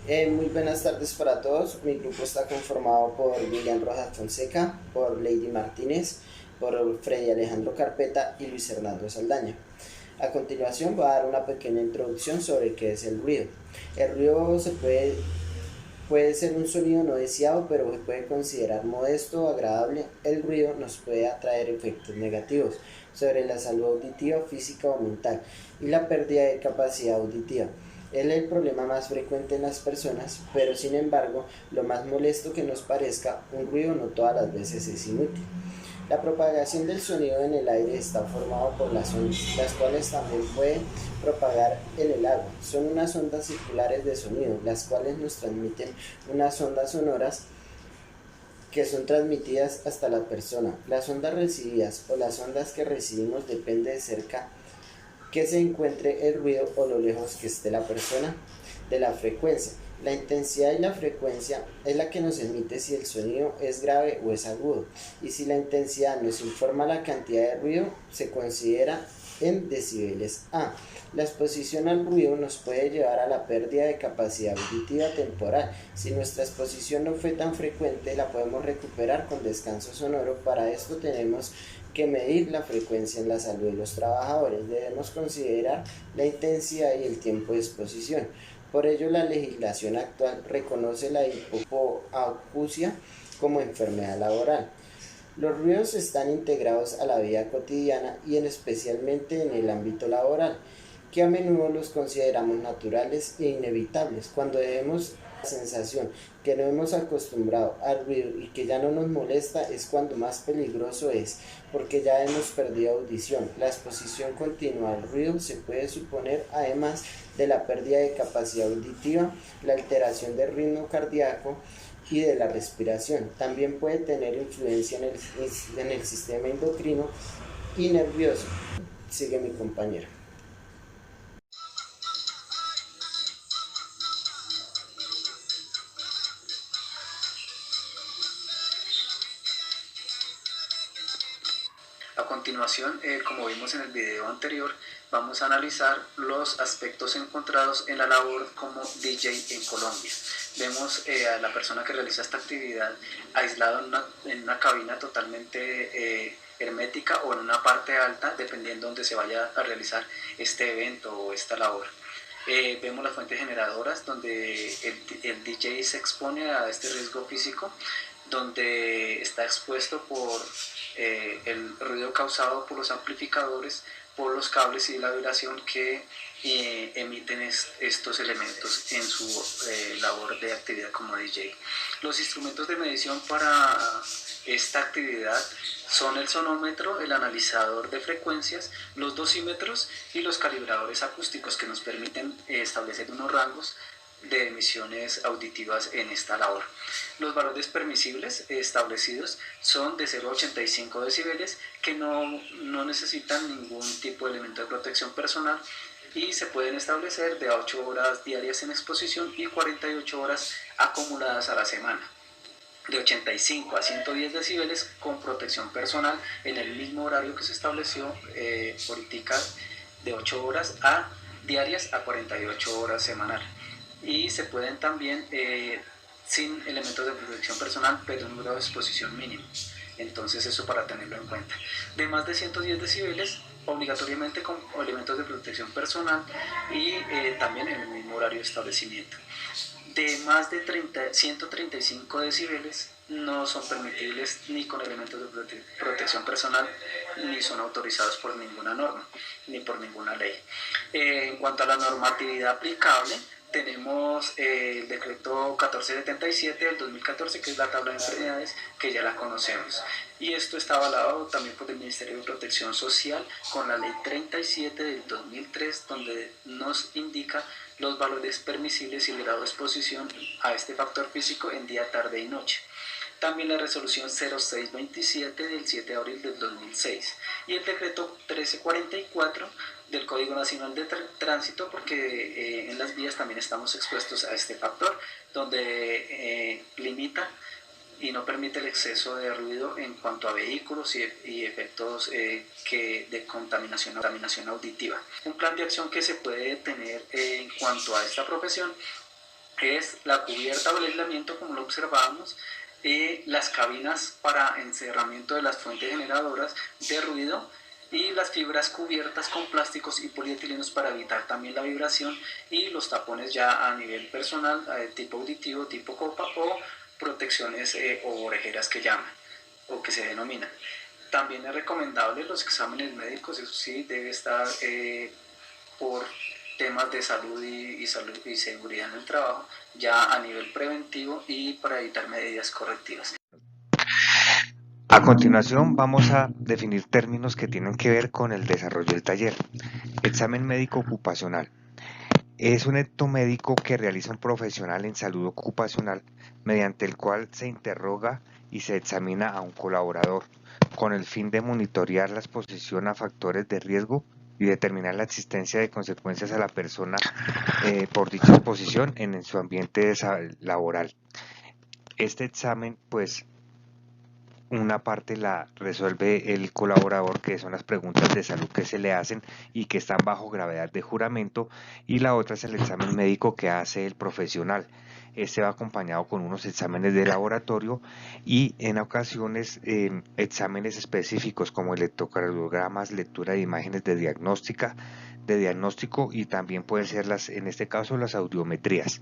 Muy buenas tardes para todos. Mi grupo está conformado por Miriam Rojas Fonseca, por Lady Martínez, por Freddy Alejandro Carpeta y Luis Hernando Saldaña. A continuación voy a dar una pequeña introducción sobre qué es el ruido. El ruido puede ser un sonido no deseado, pero se puede considerar modesto o agradable. El ruido nos puede atraer efectos negativos sobre la salud auditiva, física o mental y la pérdida de capacidad auditiva. Es el problema más frecuente en las personas, pero sin embargo, lo más molesto que nos parezca, un ruido no todas las veces es inútil. La propagación del sonido en el aire está formado por las ondas, las cuales también pueden propagar en el agua. Son unas ondas circulares de sonido, las cuales nos transmiten unas ondas sonoras que son transmitidas hasta la persona. Las ondas recibidas o las ondas que recibimos depende de cerca que se encuentre el ruido o lo lejos que esté la persona de la frecuencia. La intensidad y la frecuencia es la que nos emite si el sonido es grave o es agudo, y si la intensidad nos informa la cantidad de ruido, se considera en decibeles A. La exposición al ruido nos puede llevar a la pérdida de capacidad auditiva temporal. Si nuestra exposición no fue tan frecuente, la podemos recuperar con descanso sonoro. Para esto tenemos que medir la frecuencia en la salud de los trabajadores. Debemos considerar la intensidad y el tiempo de exposición. Por ello, la legislación actual reconoce la hipoacusia como enfermedad laboral. Los ruidos están integrados a la vida cotidiana y especialmente en el ámbito laboral, que a menudo los consideramos naturales e inevitables. Cuando debemos la sensación que no hemos acostumbrado al ruido y que ya no nos molesta, es cuando más peligroso es, porque ya hemos perdido audición. La exposición continua al ruido se puede suponer, además de la pérdida de capacidad auditiva, la alteración del ritmo cardíaco y de la respiración. También puede tener influencia en el sistema endocrino y nervioso. Sigue mi compañero. A continuación, como vimos en el video anterior, vamos a analizar los aspectos encontrados en la labor como DJ en Colombia. Vemos a la persona que realiza esta actividad aislado en una cabina totalmente hermética o en una parte alta, dependiendo de donde se vaya a realizar este evento o esta labor. Vemos las fuentes generadoras donde el DJ se expone a este riesgo físico, donde está expuesto por el ruido causado por los amplificadores, por los cables y la vibración que emiten estos elementos en su labor de actividad como DJ. Los instrumentos de medición para esta actividad son el sonómetro, el analizador de frecuencias, los dosímetros y los calibradores acústicos, que nos permiten establecer unos rangos de emisiones auditivas en esta labor. Los valores permisibles establecidos son de 0 a 85 decibeles, que no necesitan ningún tipo de elemento de protección personal, y se pueden establecer de 8 horas diarias en exposición y 48 horas acumuladas a la semana. De 85 a 110 decibeles con protección personal en el mismo horario que se estableció política, de 8 horas diarias a 48 horas semanal. Y se pueden también sin elementos de protección personal, pero un grado de exposición mínimo. Entonces eso para tenerlo en cuenta. De más de 110 decibeles, obligatoriamente con elementos de protección personal y también en el mismo horario de establecimiento. De más de 135 decibeles no son permitibles ni con elementos de protección personal, ni son autorizados por ninguna norma, ni por ninguna ley. En cuanto a la normatividad aplicable, tenemos el decreto 1477 del 2014, que es la tabla de enfermedades, que ya la conocemos. Y esto está avalado también por el Ministerio de Protección Social con la ley 37 del 2003, donde nos indica los valores permisibles y el grado de exposición a este factor físico en día, tarde y noche. También la resolución 0627 del 7 de abril del 2006 y el decreto 1344 del Código Nacional de Tránsito, porque en las vías también estamos expuestos a este factor, donde limita y no permite el exceso de ruido en cuanto a vehículos y efectos de contaminación auditiva. Un plan de acción que se puede tener en cuanto a esta profesión es la cubierta o el aislamiento, como lo observábamos, las cabinas para encerramiento de las fuentes generadoras de ruido y las fibras cubiertas con plásticos y polietilenos para evitar también la vibración, y los tapones ya a nivel personal, tipo auditivo, tipo copa, o protecciones o orejeras que llaman o que se denominan. También es recomendable los exámenes médicos, eso sí, debe estar por temas de salud y seguridad en el trabajo, ya a nivel preventivo y para evitar medidas correctivas. A continuación vamos a definir términos que tienen que ver con el desarrollo del taller. Examen médico ocupacional. Es un acto médico que realiza un profesional en salud ocupacional mediante el cual se interroga y se examina a un colaborador con el fin de monitorear la exposición a factores de riesgo y determinar la existencia de consecuencias a la persona por dicha exposición en su ambiente laboral. Este examen, pues, una parte la resuelve el colaborador, que son las preguntas de salud que se le hacen y que están bajo gravedad de juramento, y la otra es el examen médico que hace el profesional. Este va acompañado con unos exámenes de laboratorio y en ocasiones exámenes específicos como electrocardiogramas, lectura de imágenes de diagnóstico, y también pueden ser en este caso las audiometrías.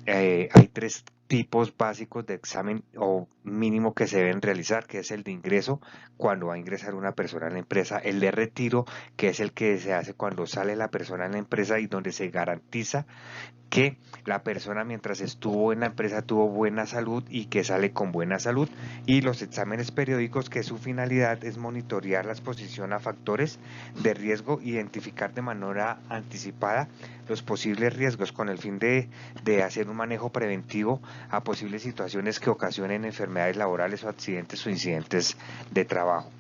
Hay tres tipos básicos de examen o mínimo que se deben realizar, que es el de ingreso, cuando va a ingresar una persona a la empresa; el de retiro, que es el que se hace cuando sale la persona en la empresa y donde se garantiza que la persona mientras estuvo en la empresa tuvo buena salud y que sale con buena salud; y los exámenes periódicos, que su finalidad es monitorear la exposición a factores de riesgo, identificar de manera anticipada los posibles riesgos con el fin de hacer un manejo preventivo a posibles situaciones que ocasionen enfermedades laborales o accidentes o incidentes de trabajo.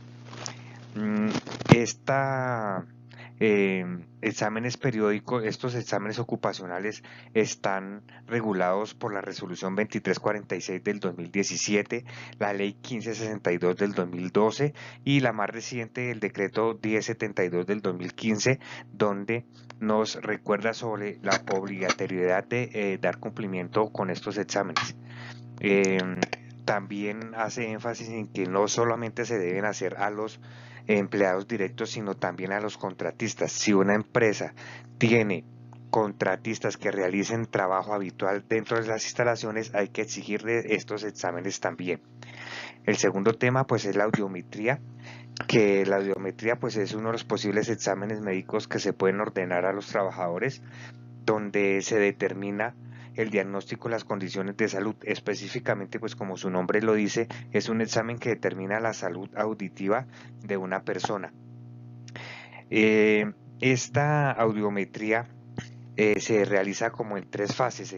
Exámenes periódicos, estos exámenes ocupacionales están regulados por la Resolución 2346 del 2017, la Ley 1562 del 2012 y la más reciente, el Decreto 1072 del 2015, donde nos recuerda sobre la obligatoriedad de dar cumplimiento con estos exámenes. También hace énfasis en que no solamente se deben hacer a los empleados directos, sino también a los contratistas. Si una empresa tiene contratistas que realicen trabajo habitual dentro de las instalaciones, hay que exigirle estos exámenes también. El segundo tema, pues, es la audiometría, que la audiometría, pues, es uno de los posibles exámenes médicos que se pueden ordenar a los trabajadores, donde se determina el diagnóstico, las condiciones de salud. Específicamente, pues como su nombre lo dice, es un examen que determina la salud auditiva de una persona. Esta audiometría se realiza como en tres fases,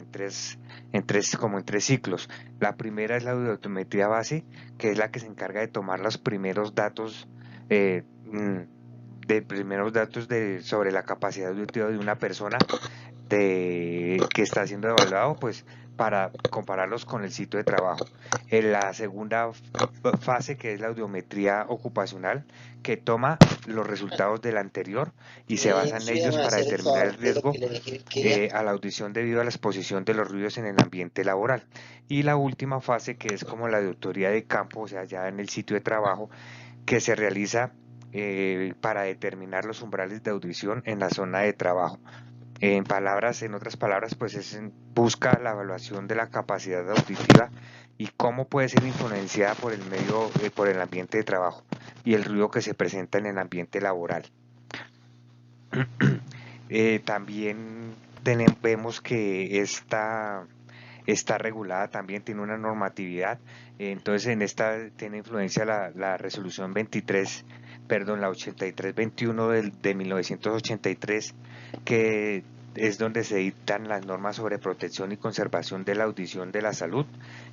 como en tres ciclos. La primera es la audiometría base, que es la que se encarga de tomar los primeros datos sobre la capacidad auditiva de una persona que está siendo evaluado, pues para compararlos con el sitio de trabajo. En la segunda fase, que es la audiometría ocupacional, que toma los resultados del anterior y se basa en ellos para determinar el riesgo a la audición debido a la exposición de los ruidos en el ambiente laboral. Y la última fase, que es como la auditoría de campo, o sea, ya en el sitio de trabajo, que se realiza para determinar los umbrales de audición en la zona de trabajo. En otras palabras, pues busca la evaluación de la capacidad auditiva y cómo puede ser influenciada por el medio, por el ambiente de trabajo y el ruido que se presenta en el ambiente laboral. También vemos que está regulada, también tiene una normatividad. Entonces en esta tiene influencia la resolución la 8321 de 1983, que es donde se dictan las normas sobre protección y conservación de la audición, de la salud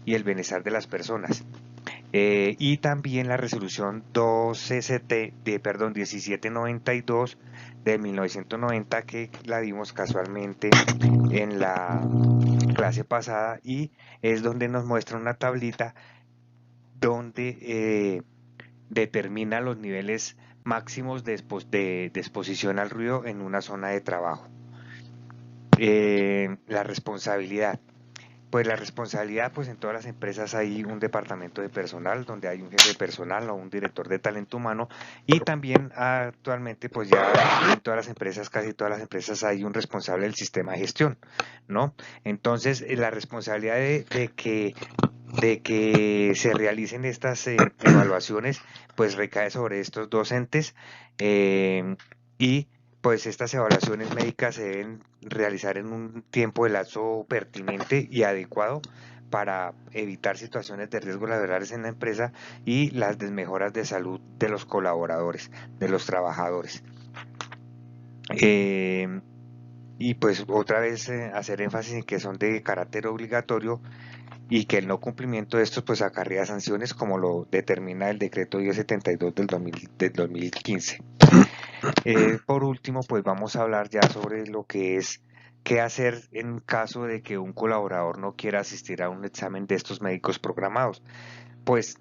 y el bienestar de las personas. Y también la resolución 1792 de 1990, que la vimos casualmente en la clase pasada, y es donde nos muestra una tablita donde determina los niveles máximos de exposición al ruido en una zona de trabajo. La responsabilidad. Pues la responsabilidad, pues en todas las empresas hay un departamento de personal donde hay un jefe de personal o un director de talento humano, y también actualmente pues ya en todas las empresas, casi todas las empresas, hay un responsable del sistema de gestión, ¿no? Entonces la responsabilidad de que se realicen estas evaluaciones pues recae sobre estos docentes, y pues estas evaluaciones médicas se deben realizar en un tiempo de lapso pertinente y adecuado para evitar situaciones de riesgo laborales en la empresa y las desmejoras de salud de los colaboradores, de los trabajadores. Y pues otra vez hacer énfasis en que son de carácter obligatorio y que el no cumplimiento de estos pues acarrea sanciones como lo determina el decreto 1072 del 2015. Por último, pues vamos a hablar ya sobre lo que es qué hacer en caso de que un colaborador no quiera asistir a un examen de estos médicos programados. Pues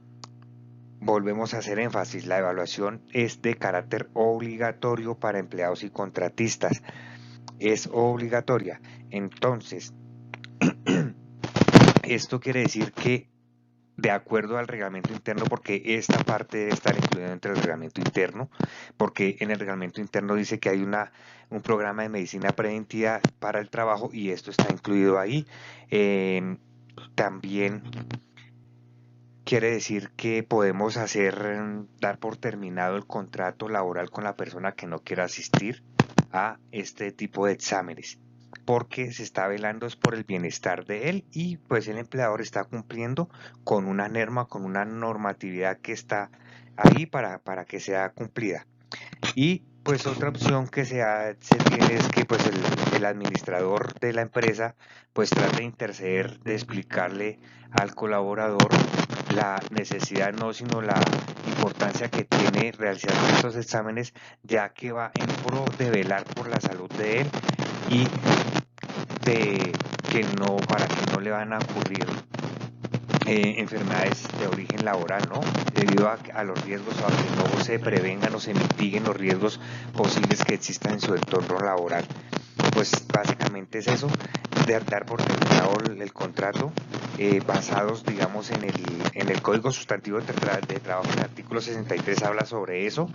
volvemos a hacer énfasis, la evaluación es de carácter obligatorio para empleados y contratistas, es obligatoria. Entonces, esto quiere decir que de acuerdo al reglamento interno, porque esta parte debe estar incluida entre el reglamento interno, porque en el reglamento interno dice que hay un programa de medicina preventiva para el trabajo y esto está incluido ahí. También quiere decir que podemos dar por terminado el contrato laboral con la persona que no quiera asistir a este tipo de exámenes, porque se está velando por el bienestar de él y pues el empleador está cumpliendo con una norma, con una normatividad que está ahí para que sea cumplida. Y pues otra opción que se tiene es que pues el administrador de la empresa pues trate de interceder, de explicarle al colaborador la necesidad, no, sino la importancia que tiene realizar estos exámenes, ya que va en pro de velar por la salud de él y de que no, para que no le van a ocurrir enfermedades de origen laboral, ¿no? Debido a los riesgos, o a que no se prevengan o se mitiguen los riesgos posibles que existan en su entorno laboral. Pues básicamente es eso, de dar por terminado el contrato, basados, digamos, en el Código Sustantivo de Trabajo. En el artículo 63 habla sobre eso,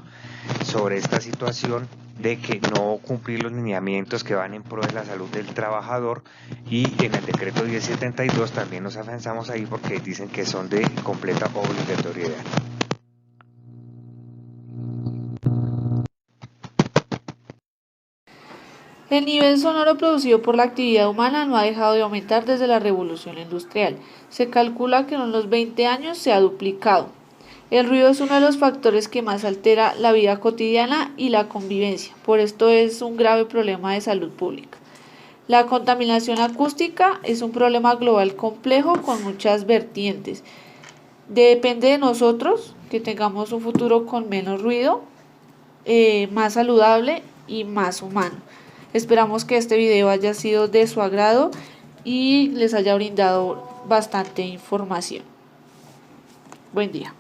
sobre esta situación de que no cumplir los lineamientos que van en pro de la salud del trabajador, y en el decreto 1072 también nos avanzamos ahí porque dicen que son de completa obligatoriedad. El nivel sonoro producido por la actividad humana no ha dejado de aumentar desde la revolución industrial. Se calcula que en unos 20 años se ha duplicado. El ruido es uno de los factores que más altera la vida cotidiana y la convivencia, por esto es un grave problema de salud pública. La contaminación acústica es un problema global complejo con muchas vertientes. Depende de nosotros que tengamos un futuro con menos ruido, más saludable y más humano. Esperamos que este video haya sido de su agrado y les haya brindado bastante información. Buen día.